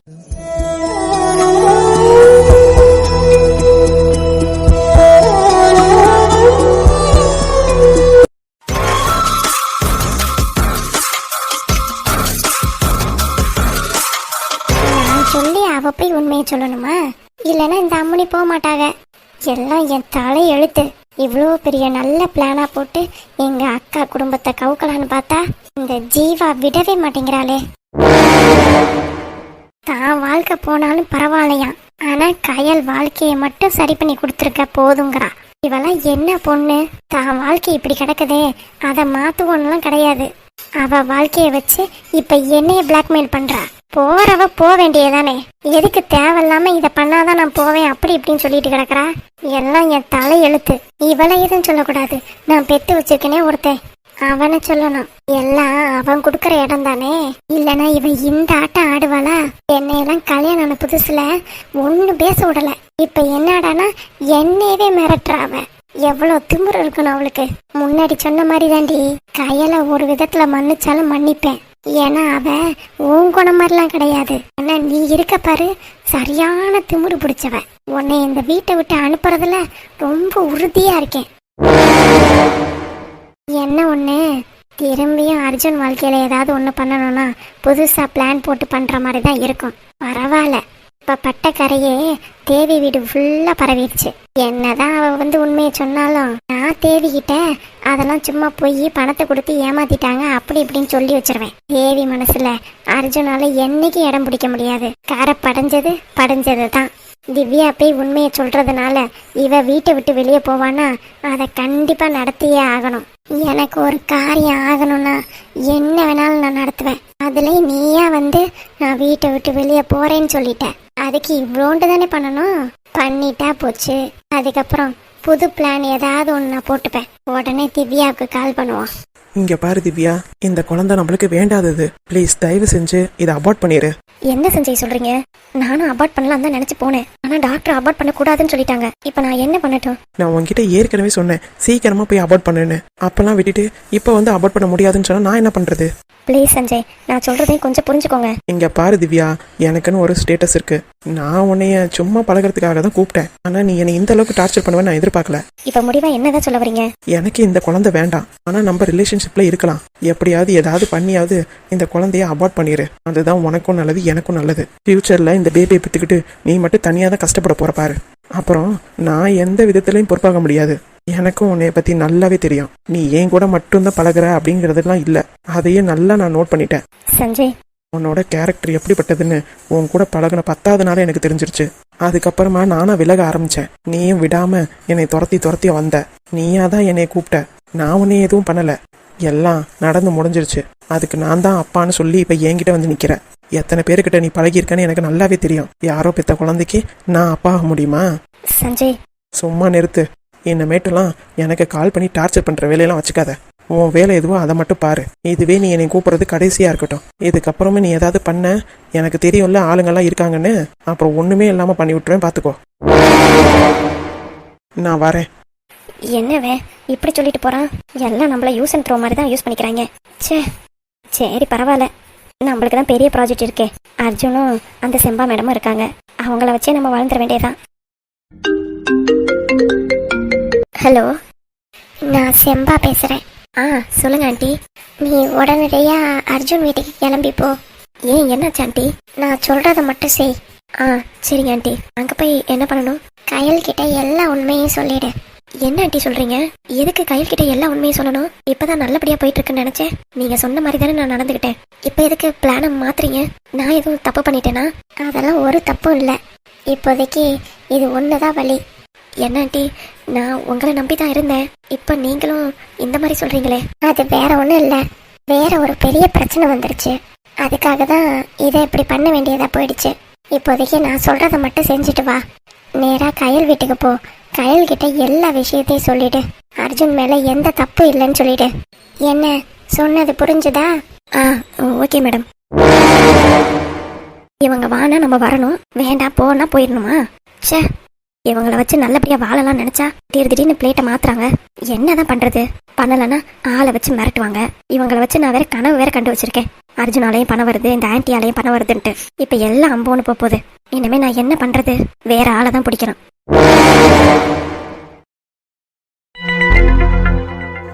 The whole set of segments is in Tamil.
சொல்லி அவ போய் உண்மையை சொல்லணுமா? இல்லைன்னா இந்த அம்மனி போக மாட்டாங்க. எல்லாம் என் தலை எழுத்து. இவ்வளோ பெரிய நல்ல பிளானா போட்டு எங்க அக்கா குடும்பத்தை கவுக்கலான்னு பார்த்தா இந்த ஜீவா விடவே மாட்டேங்கிறாளே. தான் வாழ்க்கை போனாலும் பரவாயில்லையாம், ஆனா கயல் வாழ்க்கையை மட்டும் சரி பண்ணி கொடுத்துருக்க போதுங்கிறா. இவெல்லாம் என்ன பொண்ணு? தான் வாழ்க்கை இப்படி கிடக்குதே, அதை மாத்துவோன்னுலாம் கிடையாது. அவ வாழ்க்கைய வச்சு இப்ப என்னைய பிளாக்மெயில் பண்றா. போறவ போக வேண்டியதானே, எதுக்கு தேவையில்லாம இத பண்ணாதான் நான் போவேன் அப்படி இப்படின்னு சொல்லிட்டு கிடக்குறா. எல்லாம் என் தலை எழுத்து. இவளை எதுவும் சொல்லக்கூடாது, நான் பெத்து வச்சிருக்கேனே ஒருத்தன், அவனை சொல்லணும். எல்லாம் அவன் கொடுக்கற இடம் தானே. இல்லனா இவன் இந்த ஆட்டம் ஆடுவாளா? என்னையெல்லாம் கல்யாணம் புதுசுல ஒண்ணு பேச விடல. இப்ப என்னடானா என்னையவே மிரட்டுறா. அவன் எவ்வளவு திமிரு இருக்கணும் அவளுக்கு. முன்னாடி சொன்ன மாதிரி தாண்டி கையில ஒரு விதத்துல மன்னிச்சாலும் மன்னிப்பேன். ஏன்னா அவ உன் குணம் மாதிரிலாம் கிடையாது. ஆனா நீ இருக்க பாரு, சரியான திமிரு பிடிச்சவ. உன்னை இந்த வீட்டை விட்டு அனுப்புறதுல ரொம்ப உறுதியா இருக்கேன். என்ன ஒண்ணு, திரும்பியும் அர்ஜுன் வாழ்க்கையில ஏதாவது ஒண்ணு பண்ணணும்னா புதுசா பிளான் போட்டு பண்ற மாதிரி தான் இருக்கும். பரவாயில்ல, இப்ப பட்ட கரையே தேவி வீடு ஃபுல்லா பரவிடுச்சு. என்னதான் அவ உண்மையை சொன்னாலும் நான் தேவிக்கிட்ட அதெல்லாம் சும்மா போய் பணத்தை கொடுத்து ஏமாத்திட்டாங்க அப்படி இப்படின்னு சொல்லி வச்சிருவேன். தேவி மனசுல அர்ஜுனால என்னைக்கு இடம் பிடிக்க முடியாது. கரை படைஞ்சது தான். திவ்யா போய் உண்மையை சொல்றதுனால இவ வீட்டை விட்டு வெளியே போவானா, அதை கண்டிப்பா நடத்தியே ஆகணும். எனக்கு ஒரு காரியம் ஆகணும்னா என்ன வேணாலும் நான் நடத்துவேன். அதுல நீயா நான் வீட்டை விட்டு வெளியே போறேன்னு சொல்லிட்டேன். அதுக்கு இவ்வளோண்டு தானே பண்ணணும். பண்ணிட்டா போச்சு. அதுக்கப்புறம் புது பிளான் ஏதாவது ஒன்று நான் போட்டுப்பேன். உடனே திவ்யாவுக்கு கால் பண்ணுவான். இங்க பாரு திவ்யா, இந்த குழந்தை நம்மளுக்கு வேண்டாதது. ப்ளீஸ் தயவு செஞ்சு இதை அபார்ட் பண்ணிடு. என்ன செஞ்சு சொல்றீங்க? நானும் அபார்ட் பண்ணலாம் தான் நினைச்சு போனேன். ஆனா டாக்டர் அபார்ட் பண்ண கூடாதுன்னு சொல்லிட்டாங்க. இப்ப நான் என்ன பண்ணட்டும்? நான் உன்கிட்ட ஏற்கனவே சொன்னேன் சீக்கிரமா போய் அபார்ட் பண்ணுன்னு. அப்பெல்லாம் விட்டுட்டு இப்ப அபார்ட் பண்ண முடியாதுன்னு சொன்னா நான் என்ன பண்றது? ப்ளீஸ் சஞ்சய், நான் சொல்றதையும் கொஞ்சம் புரிஞ்சுக்கோங்க. இங்க பாரு திவ்யா, எனக்குன்னு ஒரு ஸ்டேட்டஸ் இருக்கு. நான் உன்னைய சும்மா பழகிறதுக்காக தான் கூப்பிட்டேன். ஆனா நீ என்னை இந்த அளவுக்கு டார்ச்சர் பண்ணுவேன்னு நான் எதிர்பார்க்கல. இப்ப முடிவா என்னதான் சொல்ல வரீங்க? எனக்கு இந்த குழந்தை வேண்டாம். ஆனா நம்ம ரிலேஷன்ஷிப்ல இருக்கலாம். எப்படியாவது ஏதாவது பண்ணியாவது இந்த குழந்தைய அபார்ட் பண்ணிரு. அதுதான் உனக்கும் நல்லது, எனக்கும் நல்லது. ஃபியூச்சர்ல இந்த பேபியை பெற்றுக்கிட்டு நீ மட்டும் தனியா தான் கஷ்டப்பட போற பாரு. அப்புறம் நான் எந்த விதத்திலையும் பொறுப்பாக முடியாது. எனக்கும் உன்னைய பத்தி நல்லாவே தெரியும். நீ ஏன் கூட மட்டும்தான் பழகுற அப்படிங்கறதுலாம் இல்ல. அதையே நல்லா நான் நோட் பண்ணிட்டேன். சஞ்சய், உன்னோட கேரக்டர் எப்படிப்பட்டதுன்னு உன் கூட பழகின 10வது நாள் எனக்கு தெரிஞ்சிருச்சு. அதுக்கப்புறமா நானா விலக ஆரம்பிச்சேன். நீயும் விடாம என்னை துரத்தி வந்த. நீயா தான் என்னை கூப்பிட்ட. நான் உன்னை எதுவும் பண்ணல. எல்லாம் நடந்து முடிஞ்சிருச்சு. அதுக்கு நான் தான் அப்பான்னு சொல்லி இப்ப என்கிட்ட நிக்கிற. எத்தனை பேருக்கிட்ட நீ பழகிருக்கன்னு எனக்கு நல்லாவே தெரியும். யாரோ பெத்த குழந்தைக்கு நான் அப்பா ஆக முடியுமா? சஞ்சய் சும்மா நிறுத்து. இனிமேட்டுலாம் எனக்கு கால் பண்ணி டார்ச்சர் பண்ற வேலையெல்லாம் வச்சுக்காத. உன் வேலை எதுவோ அதை மட்டும் பாரு. இதுவே நீ என்னை கூப்பிடுறது கடைசியா இருக்கட்டும். இதுக்கப்புறமே நீ ஏதாவது பண்ண, எனக்கு தெரியும்ல ஆளுங்கெல்லாம் இருக்காங்கன்னு, அப்புறம் ஒண்ணுமே இல்லாம பண்ணி விட்டுருவேன் பாத்துக்கோ. நான் வரேன். என்னவே இப்படி சொல்லிட்டு போறான்? எல்லாம் நம்மள யூஸ் அண்ட் த்ரோ மாதிரி தான் யூஸ் பண்ணிக்கிறாங்க. சரி பரவாயில்ல, நம்மளுக்கு தான் பெரிய ப்ராஜெக்ட் இருக்கே. அர்ஜுனும் அந்த செம்பா மேடமும் இருக்காங்க. அவங்கள வச்சே நம்ம வாழ்ந்துட வேண்டியதான். ஹலோ, நான் செம்பா பேசுறேன். சொல்லுங்க ஆண்டி. நீ உடனடியா அர்ஜுன் வீட்டுக்கு கிளம்பி போ. ஏன் என்னாச்சு ஆண்டி? நான் சொல்றத மட்டும் செய். சரிங்க ஆண்டி. அங்க போய் என்ன பண்ணணும்? கயல் கிட்ட எல்லா உண்மையும் சொல்லிடு. என்ன ஆண்டி சொல்றீங்க? எதுக்கு கயல் கிட்ட எல்லா உண்மையும் சொல்லணும்? இப்பதான் நல்லபடியா போயிட்டு இருக்குன்னு நினைச்சேன். நீங்க சொன்ன மாதிரி தானே நான் நடந்துகிட்டேன். இப்ப எதுக்கு பிளான மாத்துறீங்க? நான் எதுவும் தப்பு பண்ணிட்டேனா? அதெல்லாம் ஒரு தப்பும் இல்லை. இப்போதைக்கு இது ஒண்ணுதான் வழி. என்ன ஆண்டி, நான் உங்களை நம்பி தான் இருந்தேன். இப்ப நீங்களும் இந்த மாதிரி சொல்றீங்களே? அது வேற ஒண்ணும் இல்ல, வேற ஒரு பெரிய பிரச்சனை வந்துருச்சு. அதுக்காக தான் இதை இப்படி பண்ண வேண்டியதா போயிடுச்சு. இப்போதைக்கு நான் சொல்றதை மட்டும் செஞ்சுட்டு வா. நேரா கயல் வீட்டுக்கு போ. கயல் கிட்ட எல்லா விஷயத்தையும் சொல்லிடு. அர்ஜுன் மேல எந்த தப்பு இல்லைன்னு சொல்லிடு. என்ன சொன்னது புரிஞ்சுதா? Okay madam. இவங்க வானா நம்ம வரணும், வேண்டாம் போனா போயிடணுமா? சே, இவங்கள வச்சு நல்லபடியா வாழலாம் நினைச்சா திடீர்னு பிளேட்டை மாத்துறாங்க. என்னதான் பண்றது? பண்ணலன்னா ஆளை வச்சு மிரட்டுவாங்க. இவங்கள வச்சு நான் வேற கனவு வேற கண்டு வச்சிருக்கேன். அர்ஜுனாலையும் பணம் வருது, இந்த ஆன்டியாலையும் பணம் வருதுன்ட்டு. இப்ப எல்லாம் அம்போன்னு போகுது. இனிமே நான் என்ன பண்றது? வேற ஆளை தான் பிடிக்கணும்.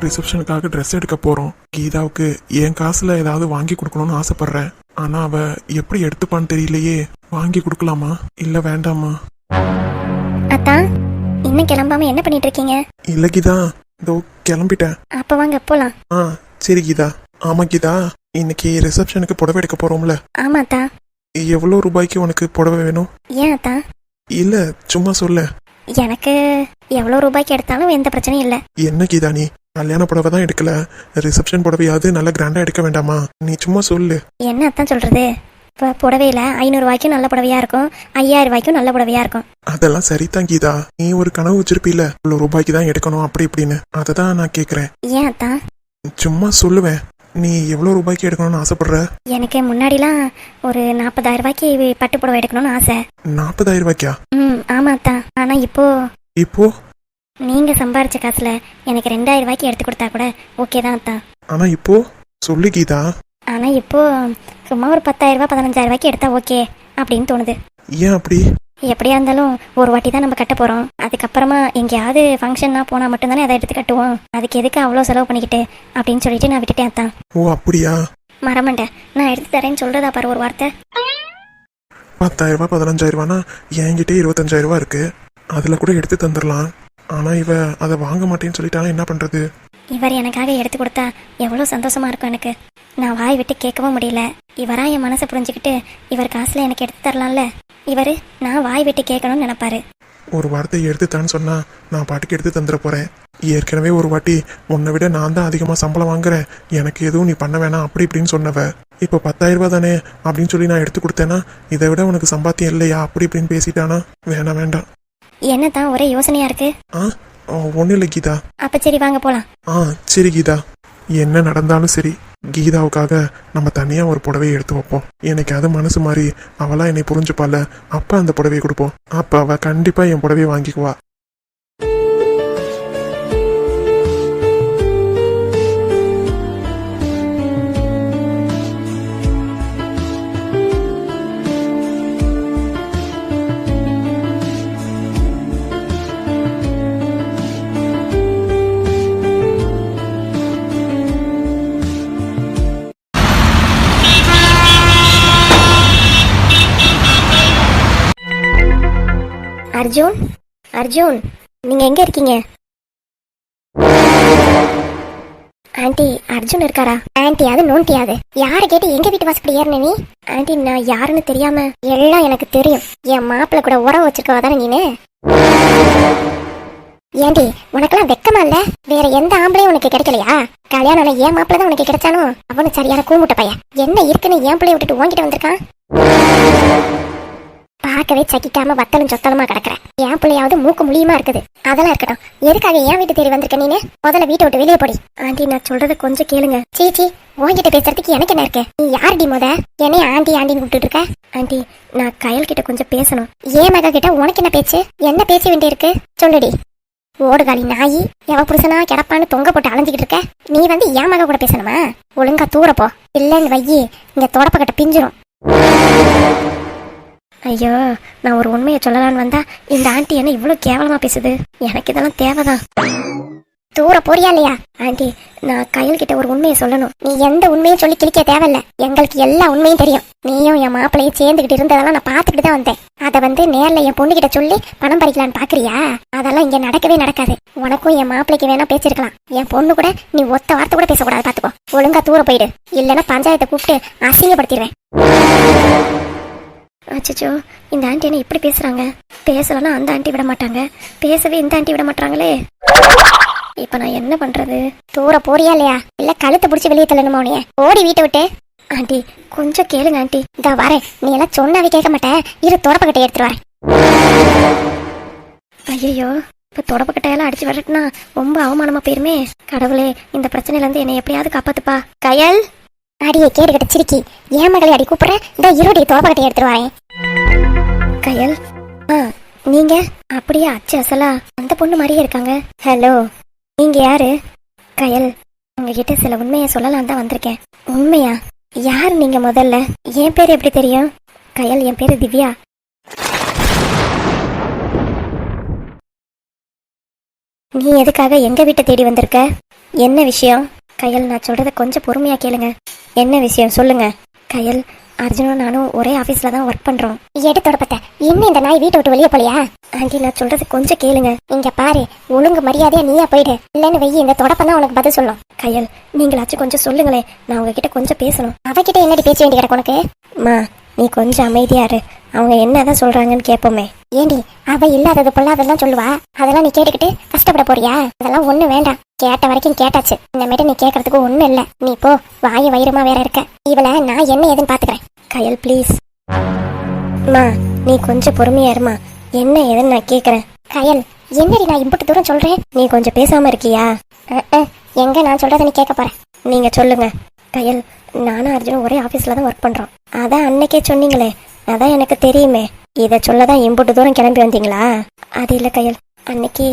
ரிசப்ஷனுக்காக ட்ரெஸ் எடுக்க போறோம். கீதாவுக்கு என் காசுல ஏதாவது வாங்கி கொடுக்கணும்னு ஆசைப்படுறேன். ஆனா அவ எப்படி எடுத்துப்பான்னு தெரியலையே. வாங்கி கொடுக்கலாமா இல்ல வேண்டாமா? அத்தா, இன்னும் கிளம்பாம என்ன பண்ணிட்டு இருக்கீங்க? இல்ல கீதா, இதோ கிளம்பிட்டேன். அப்ப வாங்க போலாம். ஆ சரி கீதா. ஆமா கீதா, இன்னைக்கு ரிசப்ஷனுக்கு புடவை எடுக்க போறோம்ல. ஆமா அத்தா. எவ்வளவு ரூபாய்க்கு உனக்கு புடவை வேணும்? ஏன் அத்தா? இல்ல சும்மா சொல்ல. எனக்கு எவ்வளவு ரூபாய்க்கு எடுத்தாலும் எந்த பிரச்சனையும் இல்ல. என்ன கீதா, நீ கல்யாண புடவை தான் எடுக்கல, ரிசப்ஷன் புடவையாவது நல்ல கிராண்டா எடுக்க வேண்டாமா? நீ சும்மா சொல்லு. என்ன அத்தான் சொல்றது? இப்ப புடவையில 500 ரூபாய்க்கும் நல்ல புடவையா இருக்கும், 5000 ரூபாய்க்கும் நல்ல புடவையா இருக்கும். அதெல்லாம் சரிதான் கீதா. நீ ஒரு கனவு வச்சிருப்பீல, இவ்வளவு ரூபாய்க்கு தான் எடுக்கணும் அப்படி இப்படின்னு. அததான் நான் கேக்குறேன். ஏன் அத்தான்? சும்மா சொல்லுவேன். நீ எவ்வளவு ரூபாய்க்கு எடுக்கணும்னு ஆசைப்படுற? எனக்கு முன்னாடிலாம் ஒரு 40,000 ரூபாய்க்கு பட்டு புடவை எடுக்கணும்னு ஆசை. 40,000 ரூபாய்க்கா? ஆமா அத்தான். ஆனா இப்போ நீங்க சம்பாரிச்ச காசுல எனக்கு 2000 ரூபாய்க்கு எடுத்து கொடுத்தா கூட ஓகே தான் அத்தான். ஆனா இப்போ சொல்லு கீதா. ஆனா இப்போ சும்மா ஒரு 10,000 ரூபாய் 15,000 ரூபாய்க்கு எடுத்தா ஓகே அப்படின்னு தோணுது. ஏன் அப்படி? எப்படியா இருந்தாலும் ஒரு வாட்டி தான் நம்ம கட்ட போறோம். அதுக்கப்புறமா எங்கேயாவது ஃபங்க்ஷன்னா போனா மட்டும்தானே அதை எடுத்து கட்டுவோம். அதுக்கு எதுக்கு அவ்வளோ செலவு பண்ணிக்கிட்டு அப்படின்னு சொல்லிட்டு நான் விட்டுட்டேன் அத்தான். ஓ அப்படியா? மறமாட்டேன், நான் எடுத்து தரேன்னு சொல்றதா பாரு ஒரு வார்த்தை. 10,000 ரூபாய் 15,000 ரூபானா என்கிட்ட 25,000 ரூபாய் இருக்கு. அதுல கூட எடுத்து தந்துடலாம். ஆனா இவ அதை வாங்க மாட்டேன்னு சொல்லிட்டாலும் என்ன பண்றது? இவர் எனக்காக எடுத்து கொடுத்தா எவ்வளோ சந்தோஷமா இருக்கும் எனக்கு. நான் வாய் விட்டு கேட்கவும் முடியல. இவரா என் மனசை புரிஞ்சுக்கிட்டு இவர் காசுல எனக்கு எடுத்து தரலாம்ல. இவரு நான் வாய் விட்டு கேட்கணும்னு நினைப்பாரு. ஒரு வார்த்தை எடுத்துத்தான்னு சொன்னா நான் பாட்டுக்கு எடுத்து தந்துட போறேன். ஏற்கனவே ஒரு வாட்டி உன்னை விட நான் தான் அதிகமா சம்பளம் வாங்குறேன், எனக்கு எதுவும் நீ பண்ண வேணாம் அப்படி இப்படின்னு சொன்னவ. இப்போ 10,000 ரூபாய் தானே அப்படின்னு சொல்லி நான் எடுத்து கொடுத்தேன்னா இதை விட உனக்கு சம்பாத்தியம் இல்லையா அப்படி இப்படின்னு பேசிட்டானா? வேண்டாம் வேண்டாம். என்னதான் ஒரே யோசனையா இருக்கு? ஒன்னும் இல்லை கீதா. அப்ப சரி வாங்க போலாம். சரி கீதா, என்ன நடந்தாலும் சரி கீதாவுக்காக நம்ம தனியா ஒரு புடவையை எடுத்து வைப்போம். எனக்கு அது மனசு மாதிரி அவளா என்னை புரிஞ்சுப்பால, அப்ப அந்த புடவையை கொடுப்போம். அப்ப அவ கண்டிப்பா என் புடவையை வாங்கிக்குவா. அர்ஜுன், அர்ஜுன், நீங்க எங்க இருக்கீங்க? ஆண்டி, அர்ஜுன் இருக்காரா? ஆண்டி அது நோண்டியாது. யாரை கேட்டு எங்க வீட்டு வாசப்படி ஏறின நீ? ஆண்டி, நான் யாருன்னு தெரியாம எல்லாம் எனக்கு தெரியும். என் மாப்பிள்ள கூட உறவு வச்சிருக்கவா தானே நீனு? ஏண்டி, உனக்கெல்லாம் வெக்கமா இல்ல? வேற எந்த ஆம்பளையும் உனக்கு கிடைக்கலையா? கல்யாணம் என் மாப்பிள்ள தான் உனக்கு கிடைச்சானோ? அவனு சரியான கூமுட்ட பையன். என்ன இருக்குன்னு என் பிள்ளைய விட்டுட்டு உன்கிட்ட வந்திருக்கான். பார்க்கவே சக்கிக்காம வத்தலும் சொத்தலுமா கிடக்குற. என் பிள்ளையாவது மூக்கு முழியுமா இருக்குது. அதெல்லாம் இருக்கட்டும், எதுக்காக என் வீட்டு தேடி வந்திருக்க நீனு? முதல்ல வீட்டை விட்டு வெளியே போடி. ஆண்டி, நான் சொல்றத கொஞ்சம் கேளுங்க. சீச்சி, உன்கிட்ட பேசுறதுக்கு எனக்கு என்ன இருக்கு? நீ யாருடி என்னைய ஆண்டி ஆண்டின்னு கூப்பிட்டு இருக்க? ஆண்டி, நான் கயல் கிட்ட கொஞ்சம் பேசணும். ஏன் மக கிட்ட உனக்கு என்ன பேச்சு? என்ன பேச்சு வேண்டி இருக்கு சொல்லுடி. ஓடுகாலி நாயி, எவ புருஷனா கிடப்பான்னு தொங்க போட்டு அலைஞ்சிக்கிட்டு இருக்க. நீ வந்து என் மக கூட பேசணுமா? ஒழுங்கா தூரப்போ, இல்லன்னு வையி இந்த தொடப்பக்கட்ட பிஞ்சிரும். ஐயோ, நான் ஒரு உண்மையை சொல்லலான்னு வந்தா இந்த ஆண்டி என்ன இவ்வளவு கேவலமா பேசுது. எனக்கு இதெல்லாம் தேவைதான். தூர போறியா இல்லையா? ஆண்டி, நான் கயல் கிட்ட ஒரு உண்மையை சொல்லணும். நீ எந்த உண்மையும் சொல்லி கிழிக்க தேவையில்ல. எங்களுக்கு எல்லா உண்மையும் தெரியும். நீயும் என் மாப்பிள்ளையும் சேர்ந்துகிட்டு இருந்ததெல்லாம் நான் பாத்துக்கிட்டு தான் வந்தேன். அதை வந்து நேர்ல என் பொண்ணு கிட்ட சொல்லி பணம் பறிக்கலான்னு பாக்குறியா? அதெல்லாம் இங்க நடக்கவே நடக்காது. உனக்கும் என் மாப்பிள்ளைக்கு வேணா பேசிருக்கலாம். என் பொண்ணு கூட நீ ஒத்த வார்த்தை கூட பேசக்கூடாது, பாத்துக்கோ. ஒழுங்கா தூர போயிடு, இல்லைன்னா பஞ்சாயத்தை கூப்பிட்டு அசிங்கப்படுத்திடுவேன். அச்சோ, இந்த ஆண்டி என்ன இப்படி பேசுறாங்க? பேசலன்னா அந்த ஆண்டி விட மாட்டாங்க, பேசவே இந்த ஆண்டி விட மாட்டாங்களே. இப்ப நான் என்ன பண்றது? தூர போறியா இல்லையா? இல்ல கழுத்தை பிடிச்சி வெளியே தள்ளணுமா உனைய? ஓடி வீட்டை விட்டு. ஆண்டி, கொஞ்சம் கேளுங்க ஆண்டி. இதா வரேன். நீ எல்லாம் சொன்னாவே கேட்க மாட்டேன். இரு, தொடப்பக்கட்டை எடுத்துட்டு வரேன். ஐயோ, இப்ப தொடப்பக்கட்டையெல்லாம் அடிச்சு வரட்டுனா ரொம்ப அவமானமா போயிருமே. கடவுளே, இந்த பிரச்சனையில இருந்து என்னை எப்படியாவது காப்பாத்துப்பா. கயல், அடியை கேட்டுக்கிட்ட சிரிக்கி ஏன் மகளை அடி கூப்பிடுற? இந்த இருடி தொடப்பக்கட்டை எடுத்துட்டு வரேன். கயல், நீங்க அப்படியே அச்சு அசலா அந்த பொண்ணு மாதிரியே இருக்காங்க. ஹலோ, நீங்க யாரு? கயல், உங்ககிட்ட சில உண்மையை சொல்லலாம் தான் வந்திருக்கேன். உண்மையா? யார் நீங்க முதல்ல? என் பேர் எப்படி தெரியும்? கயல், என் பேரு திவ்யா. நீ எதுக்காக எங்க வீட்டை தேடி வந்திருக்க? என்ன விஷயம்? கயல், நான் சொல்றத கொஞ்சம் பொறுமையா கேளுங்க. என்ன விஷயம் சொல்லுங்க. கயல், அர்ஜுனும் நானும் ஒரே ஆபீஸ்ல தான் ஒர்க் பண்றோம். எடுத்தோட பத்த இன்னும் இந்த நாய் வீட்டை விட்டு வெளியே போலியா? ஆண்டி, நான் சொல்றது கொஞ்சம் கேளுங்க. இங்க பாரு, ஒழுங்கு மரியாதையா நீயா போயிடு, இல்லன்னு வெயி இந்த தொடப்பம் தான் உனக்கு பதில் சொல்லும். கயல், நீங்களாச்சும் கொஞ்சம் சொல்லுங்களேன், நான் உங்ககிட்ட கொஞ்சம் பேசணும். அவகிட்ட என்னடி பேச வேண்டி கிடக்கு உனக்கு? மா, நீ கொஞ்சம் அமைதியா இரு, அவங்க என்னதான் சொல்றாங்கன்னு கேட்போமே. ஏண்டி, அவ இல்லாதது பொல்லாதெல்லாம் சொல்லுவா, அதெல்லாம் நீ கேட்டுக்கிட்டு கஷ்டப்பட போறியா? அதெல்லாம் ஒண்ணு வேண்டாம், கேட்ட வரைக்கும் கேட்டாச்சு. இனிமேட்டு நீ கேட்கறதுக்கு ஒண்ணு இல்ல. நீ போ, வாய வயிறுமா வேற இருக்க. இவளை நான் என்ன ஏதுன்னு பாத்துக்கிறேன். கயல் ப்ளீஸ். மா, நீ கொஞ்சம் பொறுமையா இருமா, என்ன ஏதுன்னு நான் கேக்குறேன். கயல், என்னடி நான் இம்புட்டு தூரம் சொல்றேன், நீ கொஞ்சம் பேசாம இருக்கியா? எங்க நான் சொல்றத நீ கேட்க போற? நீங்க சொல்லுங்க. கயல், நானும் அர்ஜுனும் ஒரே ஆபீஸ்ல தான் ஒர்க் பண்றோம். அதான் அன்னைக்கே சொன்னீங்களே, அதான் எனக்கு தெரியுமே. இதை சொல்லதான் இம்புட்டு தூரம் கிளம்பி வந்தீங்களா? அது இல்ல கயல், அன்னைக்கு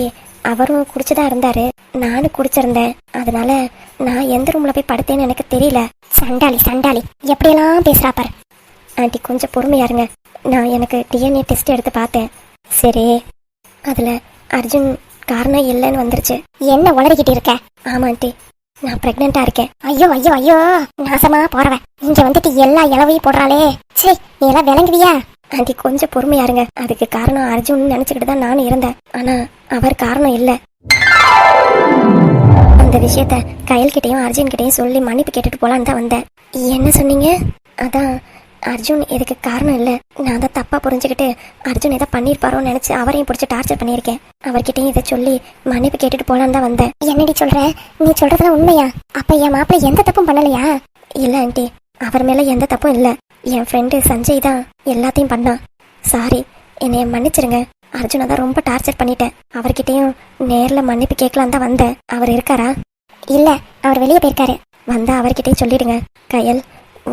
அவரும் குடிச்சுதான் இருந்தாரு, நானும் குடிச்சிருந்தேன். அதனால நான் எந்த ரூம்ல போய் படுத்தேன்னு எனக்கு தெரியல. சண்டாளி சண்டாளி, எப்படியெல்லாம் பேசுறா பாரு. ஆண்டி, கொஞ்சம் பொறுமையா இருங்க. நான் எனக்கு டிஎன்ஏ டெஸ்ட் எடுத்து பார்த்தேன். சரி, அதுல அர்ஜுன் காரணம் இல்லைன்னு வந்துருச்சு. என்ன உளறிக்கிட்டு இருக்க? ஆமா ஆண்டி, நான் பிரெக்னெண்டா இருக்கேன். ஐயோ ஐயோ ஐயோ, நாசமா போறவன் இங்க வந்துட்டு எல்லா இளவையும் போடுறாளே. சரி, நீ எல்லாம் விளங்குவியா? ஆண்டி, கொஞ்சம் பொறுமையா இருங்க. அதுக்கு காரணம் அர்ஜுன் நினைச்சுக்கிட்டு தான் நானும் இருந்தேன். ஆனா அவர் காரணம் இல்ல. அந்த விஷயத்த கயல்கிட்டையும் அர்ஜுன் கிட்டையும் சொல்லி மன்னிப்பு கேட்டுட்டு போலான்னு தான் வந்தேன். என்ன சொன்னீங்க? அதான் அர்ஜுன் இதுக்கு காரணம் இல்ல, நான் தான் தப்பா புரிஞ்சுக்கிட்டு அர்ஜுன் இதை பண்ணிருப்பாரோன்னு நினைச்சு அவரையும் பிடிச்சி டார்ச்சர் பண்ணியிருக்கேன். அவர்கிட்டயும் இதை சொல்லி மன்னிப்பு கேட்டுட்டு போலான்னு தான் வந்தேன். என்னடி சொல்ற? நீ சொல்றதெல்லாம் உண்மையா? அப்ப என் மாப்பிள்ள எந்த தப்பும் பண்ணலையா? இல்ல ஆண்டி, அவர் மேல எந்த தப்பும் இல்ல. என் ஃப்ரெண்டு சஞ்சய் தான் எல்லாத்தையும் பண்ணான். சாரி, என்னைய மன்னிச்சிருங்க. அர்ஜுனை தான் ரொம்ப டார்ச்சர் பண்ணிட்டேன். அவர்கிட்டயும் நேர்ல மன்னிப்பு கேட்கலாம் தான் வந்தேன். அவர் இருக்காரா? இல்ல, அவர் வெளியே போயிருக்காரு. வந்தா அவர்கிட்டயும் சொல்லிடுங்க. கயல்,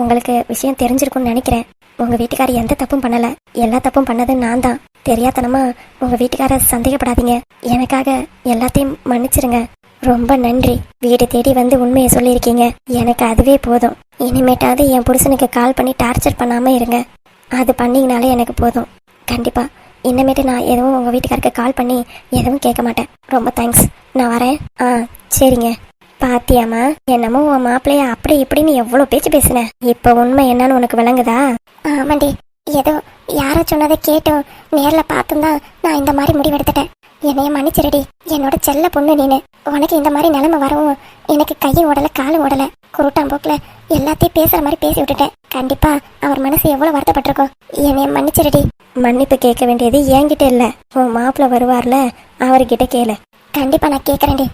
உங்களுக்கு விஷயம் தெரிஞ்சிருக்கும்னு நினைக்கிறேன். உங்க வீட்டுக்காரர் எந்த தப்பும் பண்ணல, எல்லா தப்பும் பண்ணது நான் தான். தெரியாதனமா உங்க வீட்டுக்கார சந்தேகப்படாதீங்க. எனக்காக எல்லாத்தையும் மன்னிச்சிருங்க. ரொம்ப நன்றி. வீடு தேடி வந்து உண்மையை சொல்லியிருக்கீங்க, எனக்கு அதுவே போதும். இனிமேட்டாவது என் புருஷனுக்கு கால் பண்ணி டார்ச்சர் பண்ணாம இருங்க. அது பண்ணீங்கனாலே எனக்கு போதும். கண்டிப்பா இனிமேட்டு நான் எதுவும் உங்க வீட்டுக்காருக்கு கால் பண்ணி எதுவும் கேட்க மாட்டேன். ரொம்ப தேங்க்ஸ், நான் வரேன். சரிங்க. பாத்தியாமா, என்னமோ உன் மாப்பிள்ளைய அப்படி இப்படின்னு எவ்வளவு பேச்சு பேசுனேன். இப்ப உண்மை என்னன்னு உனக்கு விளங்குதா? ஆமாண்டி, ஏதோ யாரோ சொன்னதை கேட்டோம், நேர்ல பார்த்தும் தான் நான் இந்த மாதிரி முடிவெடுத்துட்டேன். என்னைய மன்னிச்சிருடி, என்னோட செல்ல பொண்ணு நீனு. உனக்கு இந்த மாதிரி நிலைமை வரவும் எனக்கு கையும் ஓடல காலும் ஓடல. குருட்டாம்போக்குல எல்லாத்தையும் பேசுற மாதிரி பேசி விட்டுட்டேன். கண்டிப்பா அவர் மனசு எவ்வளவு வருத்தப்பட்டிருக்கும். என்னைய மன்னிச்சிருடி. மன்னிப்பு கேட்க வேண்டியது என்கிட்ட இல்ல, உன் மாப்பிள்ள வருவார்ல அவர்கிட்ட கேளு. கண்டிப்பா நான் கேட்கறேன்டி.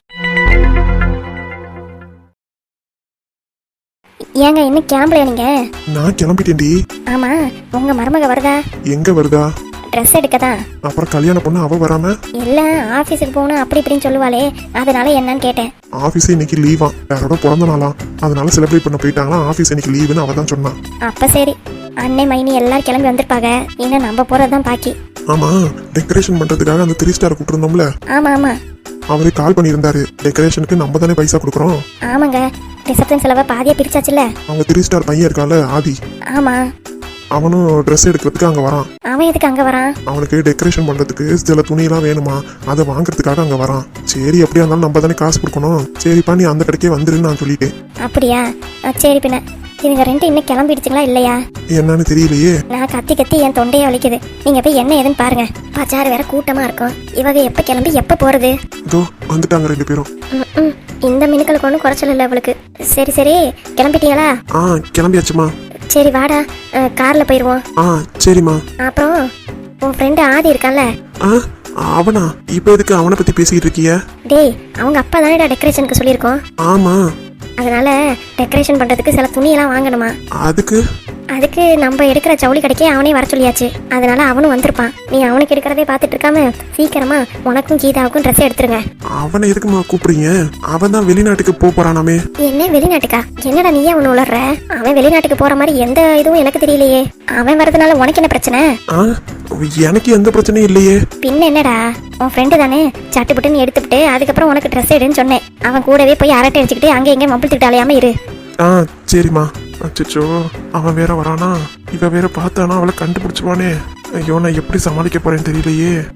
ஏங்க இன்னும் கிளம்பலையா நீங்க? நான் கிளம்பிட்டேன்டி. ஆமா, உங்க மருமக வருதா? எங்க வருதா? ட்ரெஸ் எடுக்கதான். அப்புறம் கல்யாணம் பொண்ணு அவ வராம? இல்ல, ஆபீஸுக்கு போகணும் அப்படி இப்படின்னு சொல்லுவாளே, அதனால என்னன்னு கேட்டேன். ஆபீஸ் இன்னைக்கு லீவா, யாரோட பிறந்த நாளாம், அதனால செலிப்ரேட் பண்ண போயிட்டாங்களா. ஆபீஸ் இன்னைக்கு லீவுன்னு அவ தான் சொன்னான். அப்ப சரி, அன்னை மைனி எல்லாரும் கிளம்பி வந்திருப்பாங்க. இன்னும் நம்ம போறதுதான் பாக்கி. ஆமா, டெக்கரேஷன் பண்றதுக்காக அந்த 3 ஸ்டார் கூப்பிட்டுருந்தோம்ல. ஆமா ஆமா, அவரே கால் பண்ணியிருந்தாரு. டெக்கரேஷனுக்கு நம்ம தானே பைசா கொடுக்குறோம். ஆமாங்க, ரிசப்ஷன் செலவை பாதியா பிரிச்சாச்சுல. அவங்க 3 ஸ்டார் பையன் இருக்கான்ல ஆதி, ஆமா, அவனும் ட்ரெஸ் எடுக்கிறதுக்கு அங்க வரான். அவன் எதுக்கு அங்க வரான்? அவனுக்கு டெக்கரேஷன் பண்றதுக்கு சில துணியெல்லாம் வேணுமா, அதை வாங்குறதுக்காக அங்க வரான். சரி, அப்படியா இருந்தாலும் நம்ம தானே காசு கொடுக்கணும். சரிப்பா, நீ அந்த கடைக்கே வந்துருன்னு நான் சொல்லிட்டேன். அப்படியா? சரி, பின்ன இதுங்க ரெண்டு இன்னும் கிளம்பிடுச்சுங்களா இல்லையா? என்னன்னு தெரியலையே. நான் கத்தி கத்தி என் தொண்டையை வலிக்குது. நீங்க போய் என்ன ஏதுன்னு பாருங்க. பஜார் வேற கூட்டமா இருக்கும். இவங்க எப்ப கிளம்பி எப்ப போறது? இதோ வந்துட்டாங்க 2 பேரும். இந்த மினுக்களுக்கு ஒன்றும் குறைச்சல் இல்லை அவளுக்கு. சரி சரி, கிளம்பிட்டீங்களா? கிளம்பியாச்சுமா. சரி வாடா, கார்ல போயிருவோம். சரிம்மா. அப்புறம் உன் ஃப்ரெண்டு ஆதி இருக்கான்ல? அவனா? இப்ப எதுக்கு அவனை பத்தி பேசிக்கிட்டு இருக்கிய? டேய், அவங்க அப்பா தானேடா டெக்கரேஷனுக்கு சொல்லியிருக்கோம். ஆமா, அதனால டெக்கரேஷன் பண்றதுக்கு சில துணியெல்லாம் வாங்கணுமா. அதுக்கு அதுக்கு நம்ம எடுக்கிற ஜவுளி கடைக்கே அவனே வர சொல்லியாச்சு. அதனால அவனும் வந்திருப்பான். நீ அவனுக்கு எடுக்கிறதே பார்த்துட்டு இருக்காம சீக்கிரமா உனக்கும் கீதாவுக்கும் ட்ரெஸ் எடுத்துருங்க. அவனை எதுக்குமா கூப்பிடுறீங்க? அவன் தான் வெளிநாட்டுக்கு போறானாமே. என்ன வெளிநாட்டுக்கா? என்னடா நீயே அவனு உளர்ற? அவன் வெளிநாட்டுக்கு போற மாதிரி எந்த இதுவும் எனக்கு தெரியலையே. அவன் வரதுனால உனக்கு என்ன பிரச்சனை? ஆ, எனக்கு எந்த பிரச்சனையும் இல்லையே. பின்ன என்னடா, உன் ஃப்ரெண்டு தானே சட்டுப்புட்டுன்னு எடுத்துட்டு அதுக்கப்புறம் உனக்கு ட்ரெஸ் எடுன்னு சொன்னேன். அவன் கூடவே போய் அரட்டை அடிச்சுக்கிட்டு அங்கே எங்கே மம்பிள்த்துட்டு அலையாம இரு. ஆ சரிம்மா. அச்சோ, அவன் வேற வரானா? இவ வேற பார்த்தானா அவளை கண்டுபிடிச்சுவானே. ஐயோ, நான் எப்படி சமாளிக்க போறேன்னு தெரியலையே.